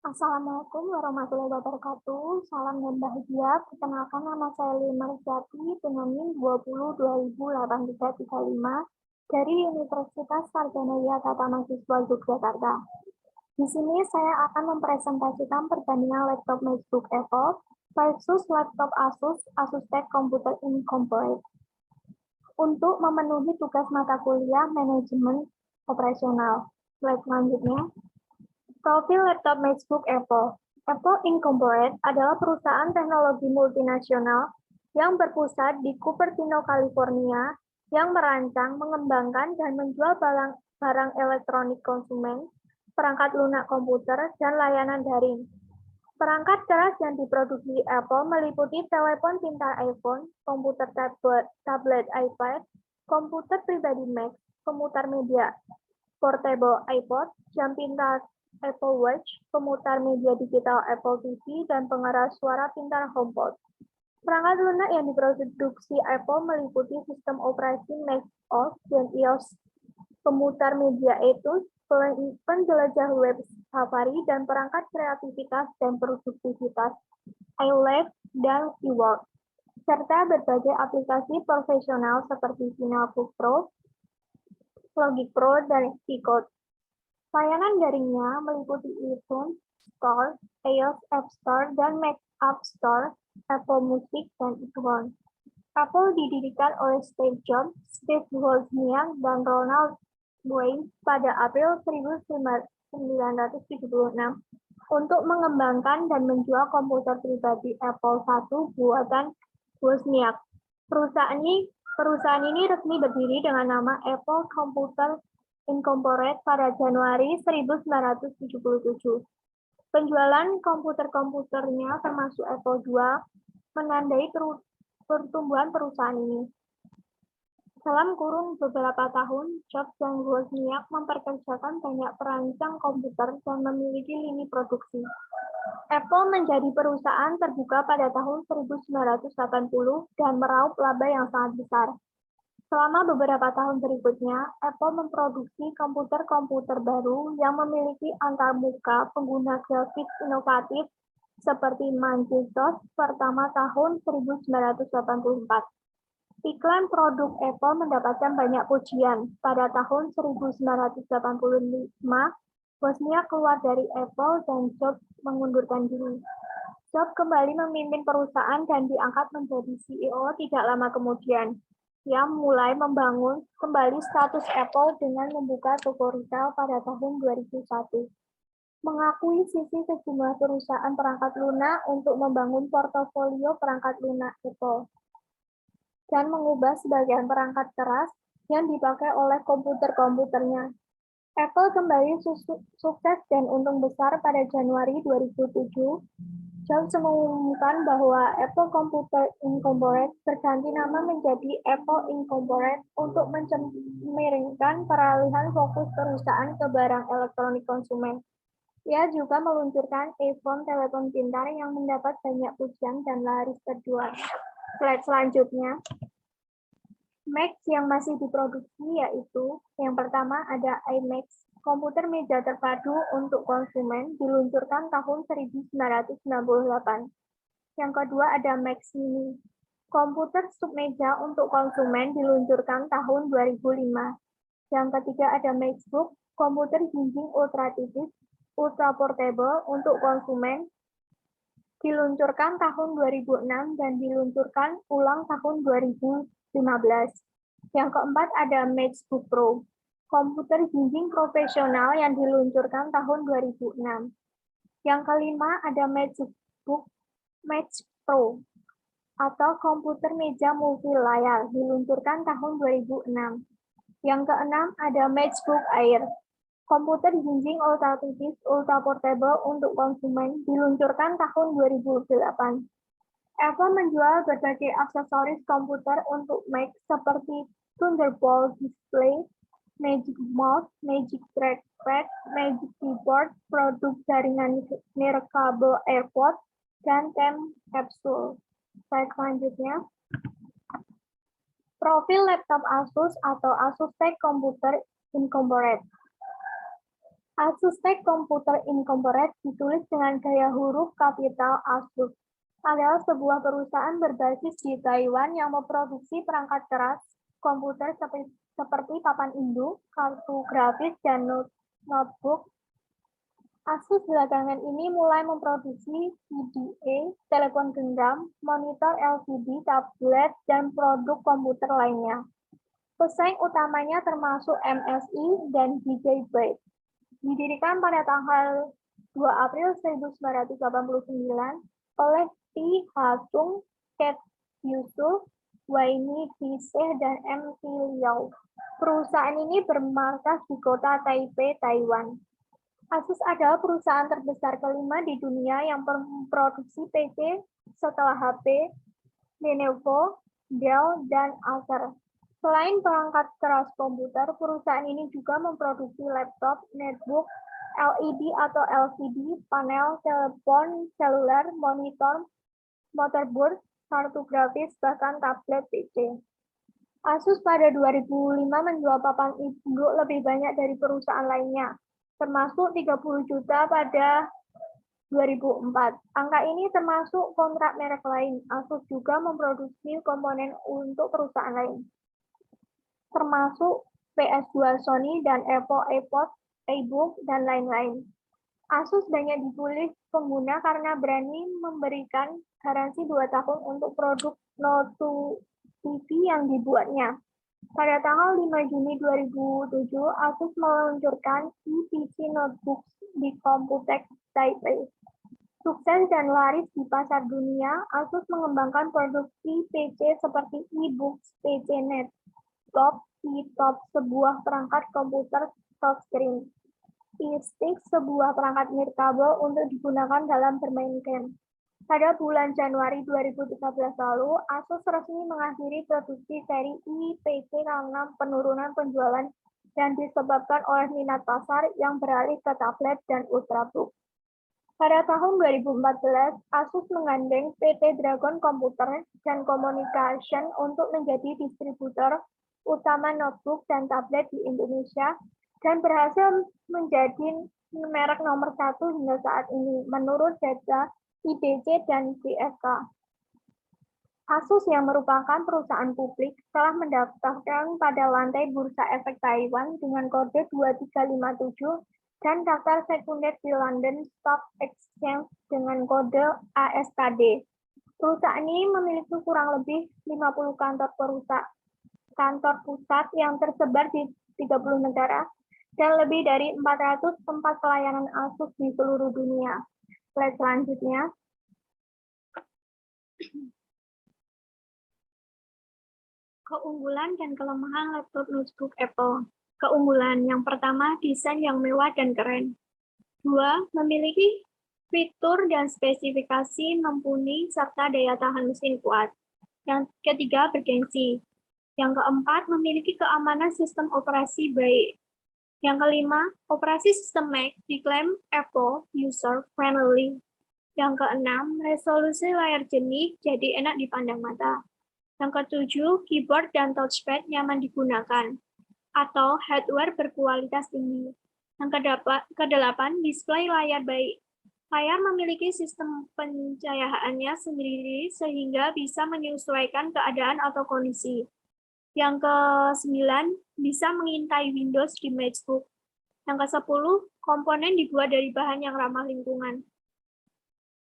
Assalamualaikum warahmatullahi wabarakatuh. Salam dan bahagia. Perkenalkan, nama saya Lima Rizati dengan NIM 20 208335 dari Universitas Sarjana Tata Mahasiswa Yogyakarta. Di sini saya akan mempresentasikan perbandingan laptop MacBook Apple versus laptop Asus ASUSTeK Computer Incorporated untuk memenuhi tugas mata kuliah manajemen operasional. Slide selanjutnya. Profil laptop MacBook Apple. Apple Incorporated adalah perusahaan teknologi multinasional yang berpusat di Cupertino, California, yang merancang, mengembangkan, dan menjual barang elektronik konsumen, perangkat lunak komputer, dan layanan daring. Perangkat keras yang diproduksi Apple meliputi telepon pintar iPhone, komputer tablet iPad, komputer pribadi Mac, pemutar media portable iPod, jam pintar Apple Watch, pemutar media digital Apple TV, dan pengeras suara pintar HomePod. Perangkat lunak yang diproduksi Apple meliputi sistem operasi Mac OS dan iOS, pemutar media eTools, penjelajah web Safari, dan perangkat kreativitas dan produktivitas iLab dan eWork, serta berbagai aplikasi profesional seperti Final Cut Pro, Logic Pro, dan Xcode. Layanan daringnya meliputi iTunes Store, iOS App Store, dan Mac App Store, Apple Music, dan iPhone. Apple didirikan oleh Steve Jobs, Steve Wozniak, dan Ronald Wayne pada April 1976 untuk mengembangkan dan menjual komputer pribadi Apple I buatan Wozniak. Perusahaan ini resmi berdiri dengan nama Apple Computer Incorporated pada Januari 1977. Penjualan komputer-komputernya termasuk Apple II menandai pertumbuhan perusahaan ini. Dalam kurun beberapa tahun, Jobs dan Wozniak memperkerjakan banyak perancang komputer dan memiliki lini produksi. Apple menjadi perusahaan terbuka pada tahun 1980 dan meraup laba yang sangat besar. Selama beberapa tahun berikutnya, Apple memproduksi komputer-komputer baru yang memiliki antarmuka pengguna grafik inovatif seperti Macintosh pertama tahun 1984. Iklan produk Apple mendapatkan banyak pujian. Pada tahun 1985, Wozniak keluar dari Apple dan Jobs mengundurkan diri. Jobs kembali memimpin perusahaan dan diangkat menjadi CEO tidak lama kemudian. Dia mulai membangun kembali status Apple dengan membuka toko retail pada tahun 2001. Mengakui sisi sejumlah perusahaan perangkat lunak untuk membangun portofolio perangkat lunak Apple. Dan mengubah sebagian perangkat keras yang dipakai oleh komputer-komputernya. Apple kembali sukses dan untung besar pada Januari 2007. Jobs mengumumkan bahwa Apple Computer Incorporated berganti nama menjadi Apple Incorporated untuk mencerminkan peralihan fokus perusahaan ke barang elektronik konsumen. Ia juga meluncurkan iPhone telepon pintar yang mendapat banyak pujian dan laris terjual. Slide selanjutnya. Mac yang masih diproduksi yaitu yang pertama ada iMac, komputer meja terpadu untuk konsumen, diluncurkan tahun 1998. Yang kedua ada Mac Mini, komputer submeja untuk konsumen, diluncurkan tahun 2005. Yang ketiga ada MacBook, komputer jinjing ultra tipis, ultra portable untuk konsumen, diluncurkan tahun 2006 dan diluncurkan ulang tahun 2015. Yang keempat ada MacBook Pro, komputer jinjing profesional yang diluncurkan tahun 2006. Yang kelima ada MacBook Pro atau komputer meja multi layar, diluncurkan tahun 2006. Yang keenam ada MacBook Air, komputer jinjing ultra tipis, ultra portable untuk konsumen, diluncurkan tahun 2008. Apple menjual berbagai aksesoris komputer untuk Mac seperti Thunderbolt display, Magic Mouse, Magic Trackpad, Magic Keyboard, produk jaringan nirkabel AirPods, dan Time Capsule. Slide selanjutnya. Profil laptop Asus atau ASUSTeK Computer Incorporated. Asus Tech Computer Incorporated ditulis dengan gaya huruf kapital ASUS, adalah sebuah perusahaan berbasis di Taiwan yang memproduksi perangkat keras komputer seperti papan induk, kartu grafis, dan notebook. Asus belakangan ini mulai memproduksi PDA, telepon genggam, monitor LCD, tablet, dan produk komputer lainnya. Pesaing utamanya termasuk MSI dan DJ Byte. Didirikan pada tanggal 2 April 1989 oleh T. Hasung, Ket Yusuf, Waini Kiseh, dan M. T. Liao. Perusahaan ini bermarkas di kota Taipei, Taiwan. Asus adalah perusahaan terbesar kelima di dunia yang memproduksi PC setelah HP, Lenovo, Dell, dan Acer. Selain perangkat keras komputer, perusahaan ini juga memproduksi laptop, netbook, LED atau LCD, panel, telepon seluler, monitor, motherboard, kartu grafis, bahkan tablet PC. Asus pada 2005 menjual papan induk lebih banyak dari perusahaan lainnya, termasuk 30 juta pada 2004. Angka ini termasuk kontrak merek lain. Asus juga memproduksi komponen untuk perusahaan lain, termasuk PS2 Sony dan Apple iPod, iBook, dan lain-lain. Asus banyak dipilih pengguna karena berani memberikan garansi 2 tahun untuk produk Note TV yang dibuatnya. Pada tanggal 5 Juni 2007, Asus meluncurkan ePC Notebook di Computex Taipei. Sukses dan laris di pasar dunia, Asus mengembangkan produksi PC seperti eBooks, PCnet, Top, eTop, sebuah perangkat komputer touchscreen, eStick, sebuah perangkat nirkabel untuk digunakan dalam bermain game. Pada bulan Januari 2013 lalu, Asus resmi mengakhiri produksi seri ePC karena penurunan penjualan yang disebabkan oleh minat pasar yang beralih ke tablet dan ultrabook. Pada tahun 2014, Asus menggandeng PT Dragon Computer dan Communication untuk menjadi distributor utama notebook dan tablet di Indonesia dan berhasil menjadi merek nomor 1 hingga saat ini menurut data IDC dan BSK. Asus yang merupakan perusahaan publik telah mendaftarkan pada lantai Bursa Efek Taiwan dengan kode 2357 dan daftar sekunder di London Stock Exchange dengan kode ASKD. Perusahaan ini memiliki kurang lebih 50 kantor pusat yang tersebar di 30 negara dan lebih dari 400 tempat pelayanan Asus di seluruh dunia. Slide selanjutnya. Keunggulan dan kelemahan laptop notebook Apple. Keunggulan yang pertama, desain yang mewah dan keren. 2, memiliki fitur dan spesifikasi mumpuni serta daya tahan mesin kuat. Yang ketiga, bergengsi. Yang keempat, memiliki keamanan sistem operasi baik. Yang kelima, operasi sistem Mac diklaim Apple user-friendly. Yang keenam, resolusi layar jernih jadi enak dipandang mata. Yang ketujuh, keyboard dan touchpad nyaman digunakan, atau hardware berkualitas tinggi. Yang kedelapan, display layar baik. Layar memiliki sistem pencahayaannya sendiri sehingga bisa menyesuaikan keadaan atau kondisi. Yang ke-9, bisa mengintai Windows di MacBook. Yang ke-10, komponen dibuat dari bahan yang ramah lingkungan.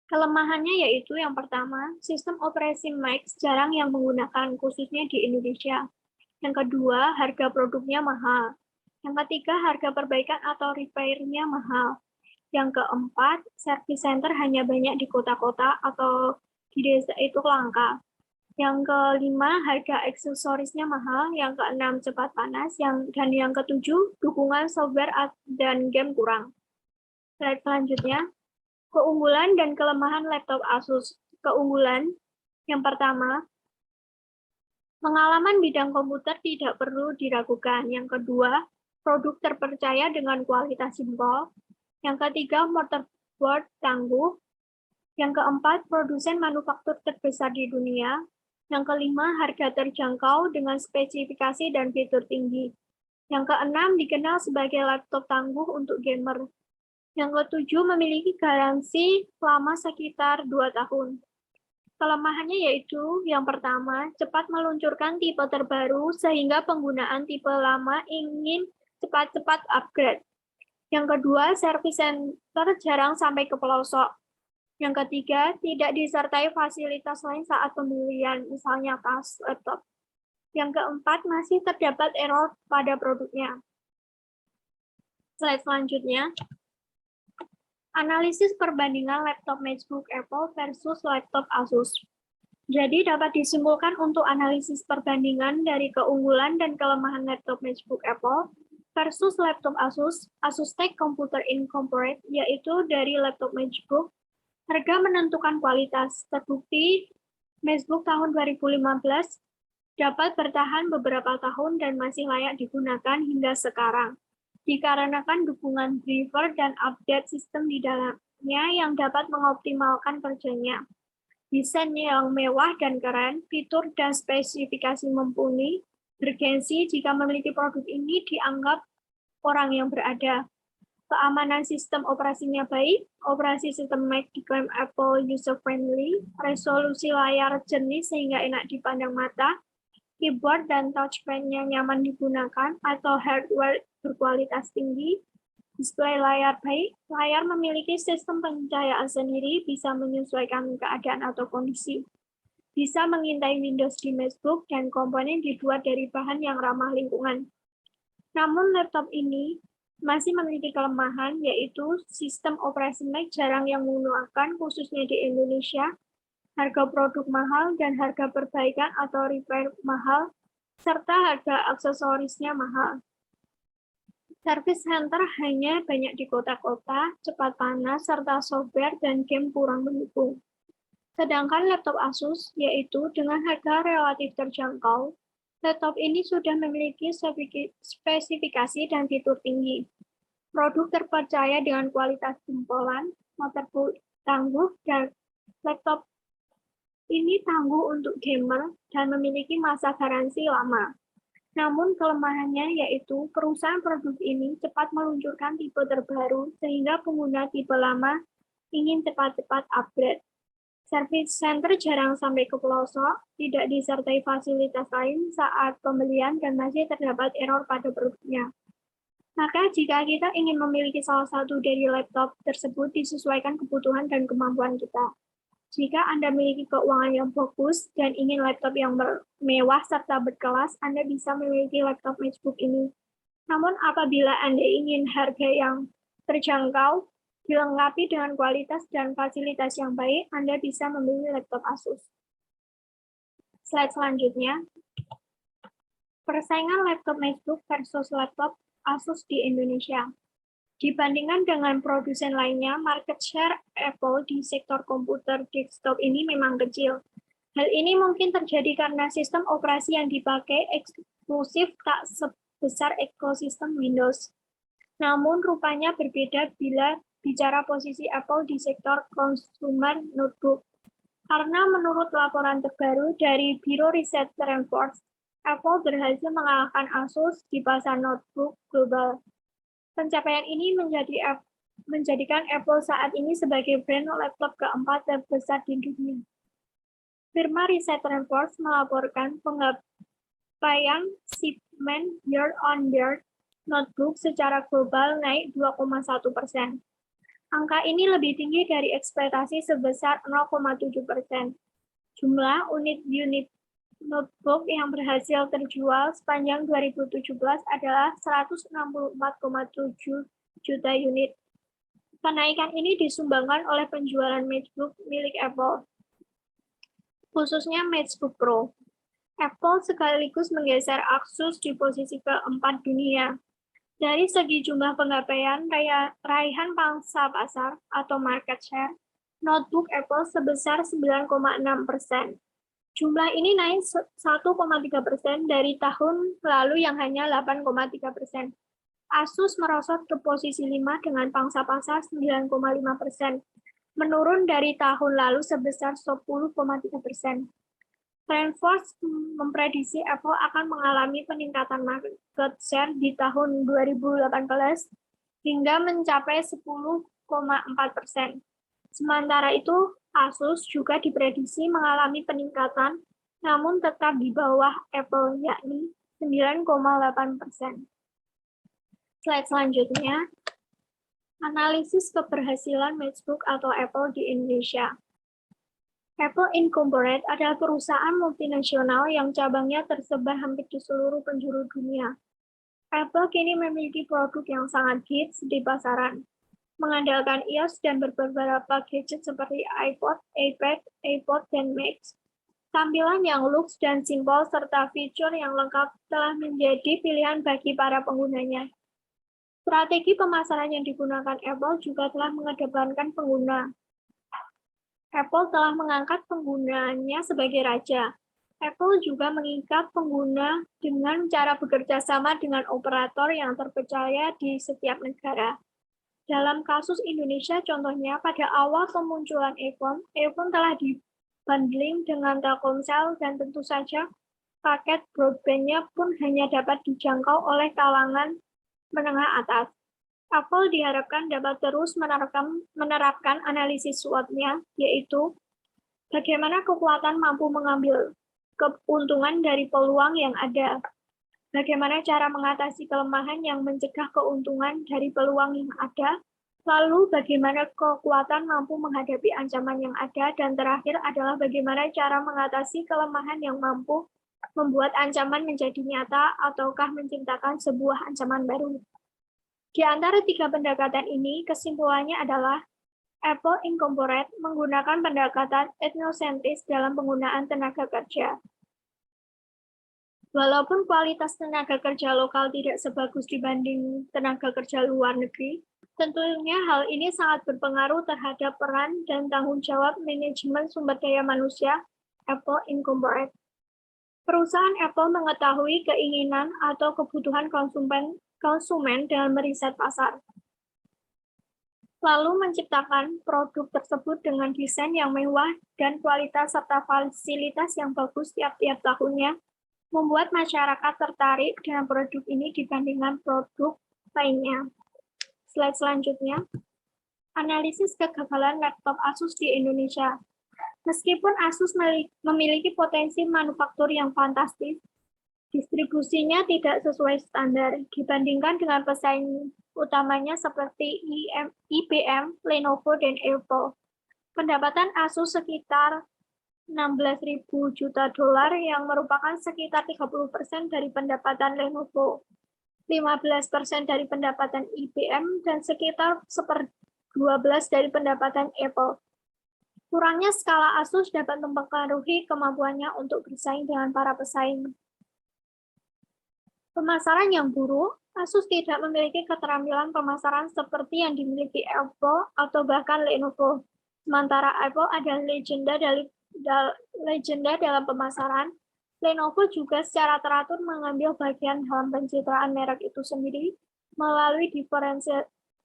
Kelemahannya yaitu yang pertama, sistem operasi Mac jarang yang menggunakan, khususnya di Indonesia. Yang kedua, harga produknya mahal. Yang ketiga, harga perbaikan atau repair-nya mahal. Yang keempat, service center hanya banyak di kota-kota atau di desa itu langka. Yang kelima, harga aksesorisnya mahal. Yang keenam, cepat panas. Dan yang ketujuh, dukungan software dan game kurang. Slide selanjutnya. Keunggulan dan kelemahan laptop Asus. Keunggulan, yang pertama, pengalaman bidang komputer tidak perlu diragukan. Yang kedua, produk terpercaya dengan kualitas jempol. Yang ketiga, motherboard tangguh. Yang keempat, produsen manufaktur terbesar di dunia. Yang kelima, harga terjangkau dengan spesifikasi dan fitur tinggi. Yang keenam dikenal sebagai laptop tangguh untuk gamer. Yang ketujuh memiliki garansi lama sekitar 2 tahun. Kelemahannya yaitu yang pertama, cepat meluncurkan tipe terbaru sehingga penggunaan tipe lama ingin cepat-cepat upgrade. Yang kedua, service center jarang sampai ke pelosok. Yang ketiga, tidak disertai fasilitas lain saat pembelian, misalnya tas, laptop. Yang keempat, masih terdapat error pada produknya. Slide selanjutnya. Analisis perbandingan laptop MacBook Apple versus laptop Asus. Jadi dapat disimpulkan untuk analisis perbandingan dari keunggulan dan kelemahan laptop MacBook Apple versus laptop Asus, Asus Tech Computer Incorporated, yaitu dari laptop MacBook. Harga menentukan kualitas. Terbukti MacBook tahun 2015 dapat bertahan beberapa tahun dan masih layak digunakan hingga sekarang, dikarenakan dukungan driver dan update sistem di dalamnya yang dapat mengoptimalkan kerjanya. Desain yang mewah dan keren, fitur dan spesifikasi mumpuni, bergensi jika memiliki produk ini dianggap orang yang berada. Keamanan sistem operasinya baik, operasi sistem Mac diklaim Apple user-friendly, resolusi layar jernih sehingga enak dipandang mata, keyboard dan touchpad-nya nyaman digunakan atau hardware berkualitas tinggi, display layar baik, layar memiliki sistem pencahayaan sendiri, bisa menyesuaikan keadaan atau kondisi, bisa mengintai Windows di MacBook, dan komponen dibuat dari bahan yang ramah lingkungan. Namun laptop ini masih memiliki kelemahan, yaitu sistem operasi Mac jarang yang menggunakan, khususnya di Indonesia, harga produk mahal dan harga perbaikan atau repair mahal, serta harga aksesorisnya mahal. Service center hanya banyak di kota-kota, cepat panas, serta software dan game kurang mendukung. Sedangkan laptop Asus, yaitu dengan harga relatif terjangkau, laptop ini sudah memiliki spesifikasi dan fitur tinggi. Produk terpercaya dengan kualitas jempolan, motherboard tangguh, dan laptop ini tangguh untuk gamer dan memiliki masa garansi lama. Namun kelemahannya yaitu perusahaan produk ini cepat meluncurkan tipe terbaru sehingga pengguna tipe lama ingin cepat-cepat upgrade. Service center jarang sampai ke pelosok, tidak disertai fasilitas lain saat pembelian dan masih terdapat error pada produknya. Maka jika kita ingin memiliki salah satu dari laptop tersebut disesuaikan kebutuhan dan kemampuan kita. Jika Anda memiliki keuangan yang fokus dan ingin laptop yang mewah serta berkelas, Anda bisa memiliki laptop MacBook ini. Namun apabila Anda ingin harga yang terjangkau, dilengkapi dengan kualitas dan fasilitas yang baik, Anda bisa membeli laptop Asus. Slide selanjutnya. Persaingan laptop MacBook versus laptop Asus di Indonesia. Dibandingkan dengan produsen lainnya, market share Apple di sektor komputer desktop ini memang kecil. Hal ini mungkin terjadi karena sistem operasi yang dipakai eksklusif tak sebesar ekosistem Windows. Namun rupanya berbeda bila bicara posisi Apple di sektor consumer notebook. Karena menurut laporan terbaru dari Biro Riset Rainforest, Apple berhasil mengalahkan Asus di pasar notebook global. Pencapaian ini menjadikan Apple saat ini sebagai brand laptop keempat terbesar di dunia. Firma riset Rainforest melaporkan penggapaian shipment year-on-year notebook secara global naik 2,1%. Angka ini lebih tinggi dari ekspektasi sebesar 0,7%. Jumlah unit notebook yang berhasil terjual sepanjang 2017 adalah 164,7 juta unit. Kenaikan ini disumbangkan oleh penjualan MacBook milik Apple, khususnya MacBook Pro. Apple sekaligus menggeser Asus di posisi keempat dunia. Dari segi jumlah penggapaian, raihan pangsa pasar atau market share, notebook Apple sebesar 9,6%. Jumlah ini naik 1,3% dari tahun lalu yang hanya 8,3%. Asus merosot ke posisi 5 dengan pangsa pasar 9,5%, menurun dari tahun lalu sebesar 10,3%. TrendForce memprediksi Apple akan mengalami peningkatan market share di tahun 2018 hingga mencapai 10,4%. Sementara itu, Asus juga diprediksi mengalami peningkatan, namun tetap di bawah Apple, yakni 9,8%. Slide selanjutnya, analisis keberhasilan MacBook atau Apple di Indonesia. Apple Incorporated adalah perusahaan multinasional yang cabangnya tersebar hampir di seluruh penjuru dunia. Apple kini memiliki produk yang sangat hits di pasaran, mengandalkan iOS dan beberapa gadget seperti iPod, iPad, iPod, dan Mac. Tampilan yang luks dan simpel serta fitur yang lengkap telah menjadi pilihan bagi para penggunanya. Strategi pemasaran yang digunakan Apple juga telah mengedepankan pengguna. Apple telah mengangkat penggunanya sebagai raja. Apple juga mengikat pengguna dengan cara bekerja sama dengan operator yang terpercaya di setiap negara. Dalam kasus Indonesia, contohnya pada awal kemunculan iPhone telah dibundling dengan Telkomsel dan tentu saja paket broadband-nya pun hanya dapat dijangkau oleh kalangan menengah atas. Apple diharapkan dapat terus menerapkan analisis SWOT-nya, yaitu bagaimana kekuatan mampu mengambil keuntungan dari peluang yang ada, bagaimana cara mengatasi kelemahan yang mencegah keuntungan dari peluang yang ada, lalu bagaimana kekuatan mampu menghadapi ancaman yang ada, dan terakhir adalah bagaimana cara mengatasi kelemahan yang mampu membuat ancaman menjadi nyata ataukah menciptakan sebuah ancaman baru. Di antara tiga pendekatan ini, kesimpulannya adalah Apple Incorporated menggunakan pendekatan etnosentris dalam penggunaan tenaga kerja. Walaupun kualitas tenaga kerja lokal tidak sebagus dibanding tenaga kerja luar negeri, tentunya hal ini sangat berpengaruh terhadap peran dan tanggung jawab manajemen sumber daya manusia Apple Incorporated. Perusahaan Apple mengetahui keinginan atau kebutuhan konsumen dalam meriset pasar, lalu menciptakan produk tersebut dengan desain yang mewah dan kualitas serta fasilitas yang bagus tiap-tiap tahunnya, membuat masyarakat tertarik dengan produk ini dibandingkan produk lainnya. Slide selanjutnya, analisis kegagalan laptop Asus di Indonesia. Meskipun Asus memiliki potensi manufaktur yang fantastis, distribusinya tidak sesuai standar dibandingkan dengan pesaing utamanya seperti IBM, Lenovo, dan Apple. Pendapatan Asus sekitar 16.000 juta dolar yang merupakan sekitar 30% dari pendapatan Lenovo, 15% dari pendapatan IBM, dan sekitar 1/12 dari pendapatan Apple. Kurangnya skala Asus dapat mempengaruhi kemampuannya untuk bersaing dengan para pesaing. Pemasaran yang buruk, Asus tidak memiliki keterampilan pemasaran seperti yang dimiliki Apple atau bahkan Lenovo. Sementara Apple adalah legenda dalam pemasaran, Lenovo juga secara teratur mengambil bagian dalam pencitraan merek itu sendiri melalui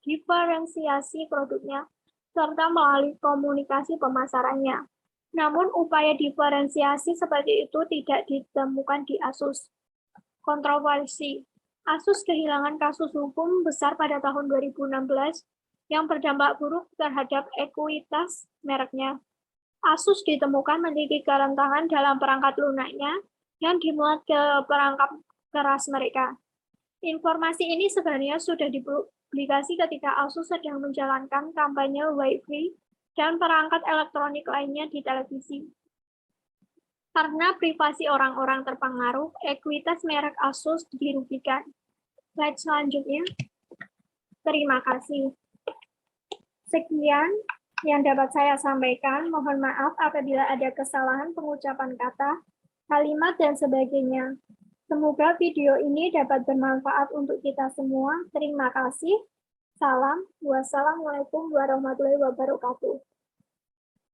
diferensiasi produknya, serta melalui komunikasi pemasarannya. Namun upaya diferensiasi seperti itu tidak ditemukan di Asus. Kontroversi. Asus kehilangan kasus hukum besar pada tahun 2016 yang berdampak buruk terhadap ekuitas mereknya. Asus ditemukan memiliki kerentanan dalam perangkat lunaknya yang dimuat ke perangkat keras mereka. Informasi ini sebenarnya sudah dipublikasi ketika Asus sedang menjalankan kampanye Wi-Fi dan perangkat elektronik lainnya di televisi. Karena privasi orang-orang terpengaruh, ekuitas merek Asus dirugikan. Slide selanjutnya. Terima kasih. Sekian yang dapat saya sampaikan. Mohon maaf apabila ada kesalahan pengucapan kata, kalimat, dan sebagainya. Semoga video ini dapat bermanfaat untuk kita semua. Terima kasih. Salam. Wassalamualaikum warahmatullahi wabarakatuh.